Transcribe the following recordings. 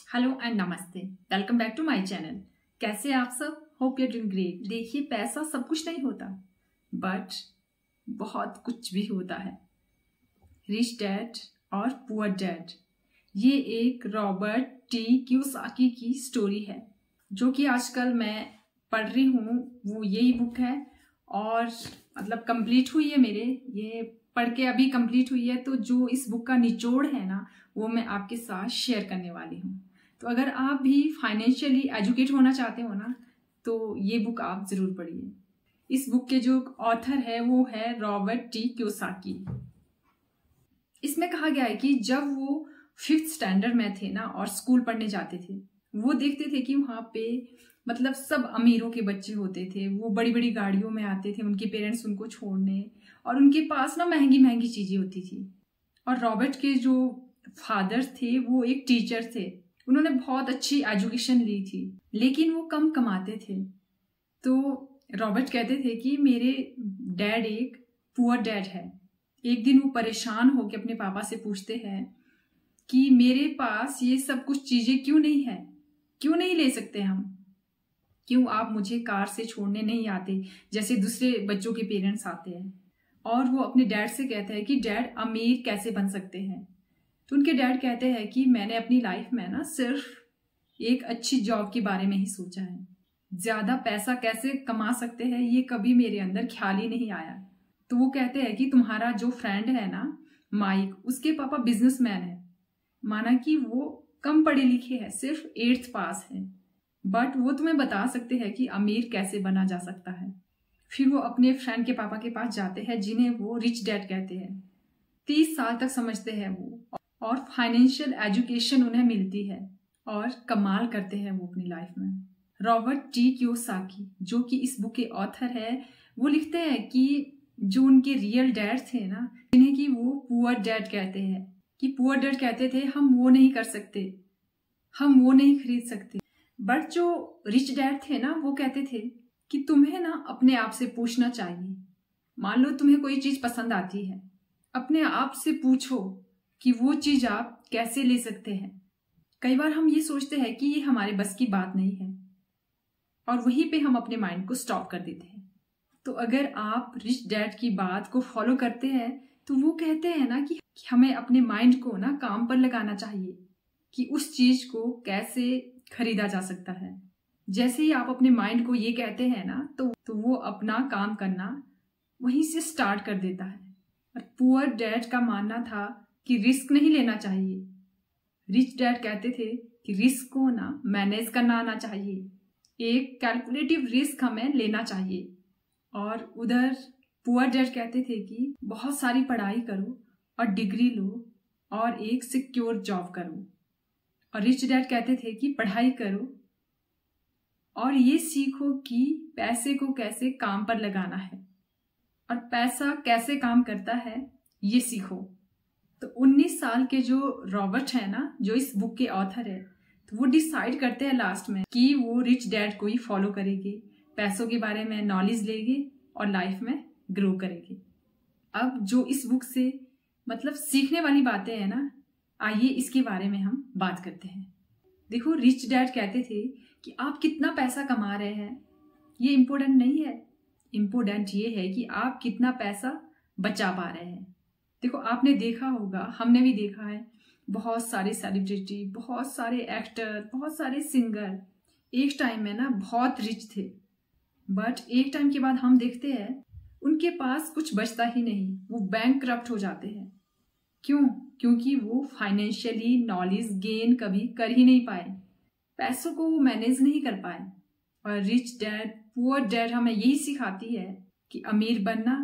Hello and नमस्ते। Welcome back to my channel. कैसे आप सब? Hope you doing great. देखिए, पैसा सब कुछ नहीं होता, बट बहुत कुछ भी होता है। रिच डैड और पुअर डैड, ये एक रॉबर्ट टी कियोसाकी की स्टोरी है जो कि आजकल मैं पढ़ रही हूँ। वो यही बुक है और मतलब कंप्लीट हुई है मेरे, ये पढ़ के अभी कंप्लीट हुई है। तो जो इस बुक का निचोड़ है ना, वो मैं आपके साथ शेयर करने वाली हूँ। तो अगर आप भी फाइनेंशियली एजुकेट होना चाहते हो ना, तो ये बुक आप जरूर पढ़िए। इस बुक के जो ऑथर है वो है रॉबर्ट टी कियोसाकी। इसमें कहा गया है कि जब वो 5th स्टैंडर्ड में थे ना और स्कूल पढ़ने जाते थे, वो देखते थे कि वहाँ पे मतलब सब अमीरों के बच्चे होते थे। वो बड़ी बड़ी गाड़ियों में आते थे, उनके पेरेंट्स उनको छोड़ने, और उनके पास ना महंगी महंगी चीजें होती थी। और रॉबर्ट के जो फादर थे वो एक टीचर थे, उन्होंने बहुत अच्छी एजुकेशन ली थी, लेकिन वो कम कमाते थे। तो रॉबर्ट कहते थे कि मेरे डैड एक पुअर डैड है। एक दिन वो परेशान होकर अपने पापा से पूछते हैं कि मेरे पास ये सब कुछ चीजें क्यों नहीं है, क्यों नहीं ले सकते हम, क्यों आप मुझे कार से छोड़ने नहीं आते जैसे दूसरे बच्चों के पेरेंट्स आते हैं। और वो अपने डैड से कहते हैं कि डैड, अमीर कैसे बन सकते हैं। तो उनके डैड कहते हैं कि मैंने अपनी लाइफ में ना सिर्फ एक अच्छी जॉब के बारे में ही सोचा है, ज्यादा पैसा कैसे कमा सकते हैं ये कभी मेरे अंदर ख्याल ही नहीं आया। तो वो कहते हैं कि तुम्हारा जो फ्रेंड है ना माइक, उसके पापा बिजनेसमैन है। माना कि वो कम पढ़े लिखे हैं, सिर्फ 8th पास है, बट वो तुम्हें बता सकते हैं कि अमीर कैसे बना जा सकता है। फिर वो अपने फ्रेंड के पापा के पास जाते हैं जिन्हें वो रिच डैड कहते हैं। 30 साल तक समझते हैं वो, और फाइनेंशियल एजुकेशन उन्हें मिलती है और कमाल करते हैं वो अपनी लाइफ में। रॉबर्ट टी कियोसाकी जो कि इस बुक के ऑथर है, वो लिखते हैं कि जो उनके रियल डैड थे ना, जिन्हें कि वो पुअर डैड कहते हैं, कि पुअर डैड कहते थे हम वो नहीं कर सकते, हम वो नहीं खरीद सकते। बट जो रिच डैड थे ना, वो कहते थे कि तुम्हें ना अपने आप से पूछना चाहिए। मान लो तुम्हें कोई चीज पसंद आती है, अपने आप से पूछो कि वो चीज आप कैसे ले सकते हैं। कई बार हम ये सोचते हैं कि ये हमारे बस की बात नहीं है, और वहीं पे हम अपने माइंड को स्टॉप कर देते हैं। तो अगर आप रिच डैड की बात को फॉलो करते हैं, तो वो कहते हैं ना कि हमें अपने माइंड को ना काम पर लगाना चाहिए कि उस चीज को कैसे खरीदा जा सकता है। जैसे ही आप अपने माइंड को ये कहते हैं ना, तो वो अपना काम करना वहीं से स्टार्ट कर देता है। और पुअर डैड का मानना था कि रिस्क नहीं लेना चाहिए। रिच डैड कहते थे कि रिस्क को ना मैनेज करना आना चाहिए, एक कैलकुलेटिव रिस्क हमें लेना चाहिए। और उधर पुअर डैड कहते थे कि बहुत सारी पढ़ाई करो और डिग्री लो और एक सिक्योर जॉब करो। और रिच डैड कहते थे कि पढ़ाई करो और ये सीखो कि पैसे को कैसे काम पर लगाना है और पैसा कैसे काम करता है ये सीखो। तो 19 साल के जो रॉबर्ट है ना, जो इस बुक के ऑथर है, तो वो डिसाइड करते हैं लास्ट में कि वो रिच डैड को ही फॉलो करेंगे, पैसों के बारे में नॉलेज लेंगे और लाइफ में ग्रो करेंगे। अब जो इस बुक से मतलब सीखने वाली बातें हैं ना, आइए इसके बारे में हम बात करते हैं। देखो, रिच डैड कहते थे कि आप कितना पैसा कमा रहे हैं ये इम्पोर्टेंट नहीं है, इम्पोर्टेंट ये है कि आप कितना पैसा बचा पा रहे हैं। देखो, आपने देखा होगा, हमने भी देखा है, बहुत सारे सेलिब्रिटी, बहुत सारे एक्टर, बहुत सारे सिंगर एक टाइम में ना बहुत रिच थे, बट एक टाइम के बाद हम देखते हैं उनके पास कुछ बचता ही नहीं, वो बैंकक्रप्ट हो जाते हैं। क्यों? क्योंकि वो फाइनेंशियली नॉलेज गेन कभी कर ही नहीं पाए, पैसों को वो मैनेज नहीं कर पाए। और रिच डैड पुअर डैड हमें यही सिखाती है कि अमीर बनना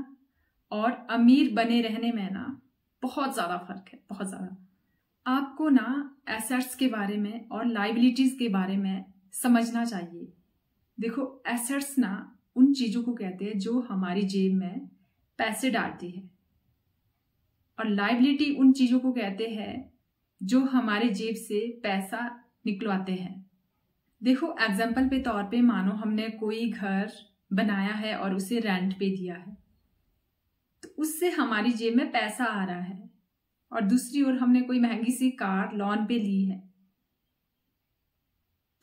और अमीर बने रहने में ना बहुत ज़्यादा फर्क है, बहुत ज़्यादा। आपको ना एसेट्स के बारे में और लाइबिलिटीज़ के बारे में समझना चाहिए। देखो, एसेट्स ना उन चीज़ों को कहते हैं जो हमारी जेब में पैसे डालती है, और लाइबिलिटी उन चीज़ों को कहते हैं जो हमारे जेब से पैसा निकलवाते हैं। देखो, एग्जाम्पल पे तौर पे मानो हमने कोई घर बनाया है और उसे रेंट पे दिया है, तो उससे हमारी जेब में पैसा आ रहा है। और दूसरी ओर हमने कोई महंगी सी कार लोन पे ली है,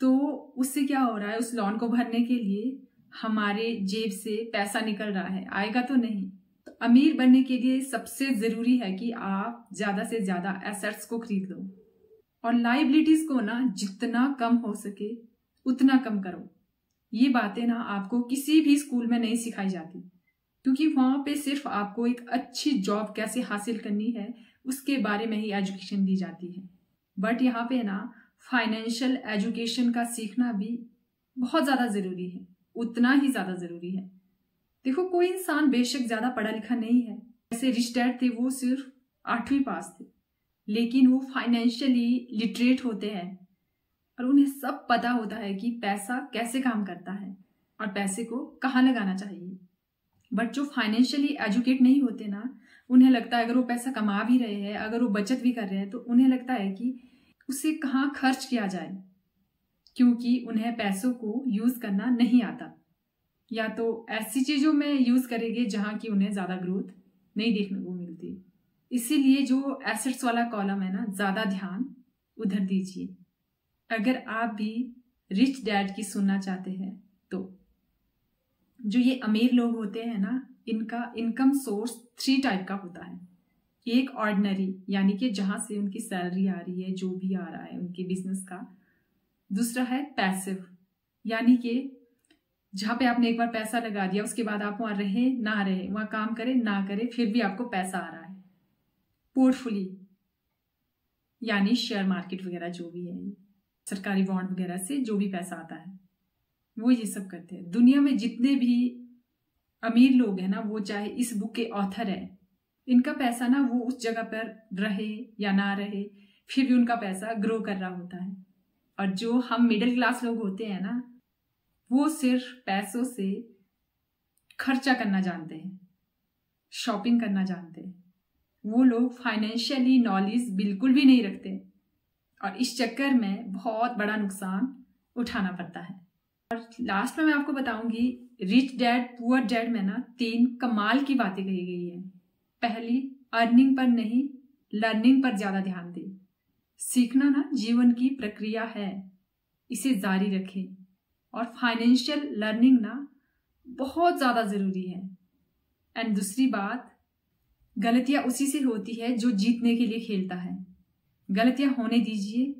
तो उससे क्या हो रहा है, उस लोन को भरने के लिए हमारे जेब से पैसा निकल रहा है, आएगा तो नहीं। तो अमीर बनने के लिए सबसे जरूरी है कि आप ज्यादा से ज्यादा एसेट्स को खरीद लो और लाइबिलिटीज को ना जितना कम हो सके उतना कम करो। ये बातें ना आपको किसी भी स्कूल में नहीं सिखाई जाती, क्योंकि वहां पे सिर्फ आपको एक अच्छी जॉब कैसे हासिल करनी है उसके बारे में ही एजुकेशन दी जाती है। बट यहाँ पे ना फाइनेंशियल एजुकेशन का सीखना भी बहुत ज्यादा जरूरी है, उतना ही ज्यादा जरूरी है। देखो, कोई इंसान बेशक ज्यादा पढ़ा लिखा नहीं है, जैसे रिच डैड थे वो सिर्फ 8वीं पास थे, लेकिन वो फाइनेंशियली लिटरेट होते हैं और उन्हें सब पता होता है कि पैसा कैसे काम करता है और पैसे को कहाँ लगाना चाहिए। बट जो फाइनेंशियली एजुकेट नहीं होते ना, उन्हें लगता है अगर वो पैसा कमा भी रहे हैं, अगर वो बचत भी कर रहे हैं, तो उन्हें लगता है कि उसे कहाँ खर्च किया जाए, क्योंकि उन्हें पैसों को यूज करना नहीं आता, या तो ऐसी चीजों में यूज करेंगे जहां की उन्हें ज्यादा ग्रोथ नहीं देखने को मिलती। इसीलिए जो एसेट्स वाला कॉलम है ना, ज्यादा ध्यान उधर दीजिए। अगर आप भी रिच डैड की सुनना चाहते हैं तो जो ये अमीर लोग होते हैं ना, इनका इनकम सोर्स 3 टाइप का होता है। एक ऑर्डिनरी, यानी कि जहां से उनकी सैलरी आ रही है, जो भी आ रहा है उनके बिजनेस का। दूसरा है पैसिव, यानी कि जहां पे आपने एक बार पैसा लगा दिया, उसके बाद आप वहां रहे ना रहे, वहां काम करे ना करे, फिर भी आपको पैसा आ रहा है। पोर्टफोलियो, यानी शेयर मार्केट वगैरह जो भी है, सरकारी बॉन्ड वगैरह से जो भी पैसा आता है, वो ये सब करते हैं। दुनिया में जितने भी अमीर लोग हैं ना, वो चाहे इस बुक के ऑथर है, इनका पैसा ना वो उस जगह पर रहे या ना रहे, फिर भी उनका पैसा ग्रो कर रहा होता है। और जो हम मिडिल क्लास लोग होते हैं ना, वो सिर्फ पैसों से खर्चा करना जानते हैं, शॉपिंग करना जानते हैं। वो लोग फाइनेंशियली नॉलेज बिल्कुल भी नहीं रखते और इस चक्कर में बहुत बड़ा नुकसान उठाना पड़ता है। और लास्ट में मैं आपको बताऊंगी रिच डैड पुअर डैड में ना 3 कमाल की बातें कही गई है। पहली, अर्निंग पर नहीं लर्निंग पर ज्यादा ध्यान दें। सीखना ना जीवन की प्रक्रिया है, इसे जारी रखें। और फाइनेंशियल लर्निंग ना बहुत ज्यादा जरूरी है। एंड दूसरी बात, गलतियां उसी से होती है जो जीतने के लिए खेलता है। गलतियां होने दीजिए,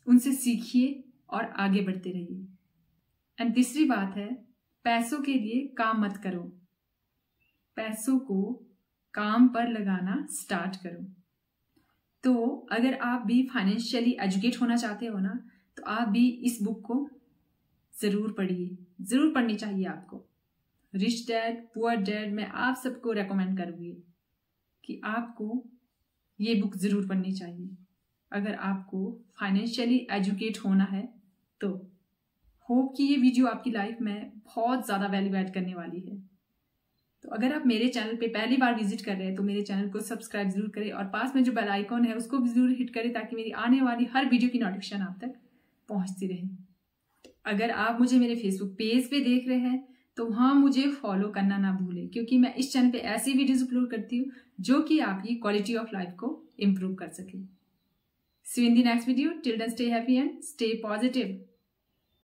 उनसे सीखिए और आगे बढ़ते रहिए। एंड तीसरी बात है, पैसों के लिए काम मत करो, पैसों को काम पर लगाना स्टार्ट करो। तो अगर आप भी फाइनेंशियली एजुकेट होना चाहते हो ना, तो आप भी इस बुक को जरूर पढ़िए, जरूर पढ़नी चाहिए आपको। रिच डैड पुअर डैड मैं आप सबको रेकमेंड करूंगी कि आपको ये बुक जरूर पढ़नी चाहिए अगर आपको फाइनेंशियली एजुकेट होना है। तो होप कि ये वीडियो आपकी लाइफ में बहुत ज़्यादा वैल्यू ऐड करने वाली है। तो अगर आप मेरे चैनल पे पहली बार विजिट कर रहे हैं तो मेरे चैनल को सब्सक्राइब जरूर करें और पास में जो बेल आइकॉन है उसको भी जरूर हिट करें, ताकि मेरी आने वाली हर वीडियो की नोटिफिकेशन आप तक पहुंचती रहे। अगर आप मुझे मेरे फेसबुक पेज पे देख रहे हैं तो वहाँ मुझे फॉलो करना ना भूलें, क्योंकि मैं इस चैनल पे ऐसी वीडियोज अपलोड करती हूँ जो कि आपकी क्वालिटी ऑफ लाइफ को इम्प्रूव कर सके। See you in the next video. Till then, stay happy and stay positive.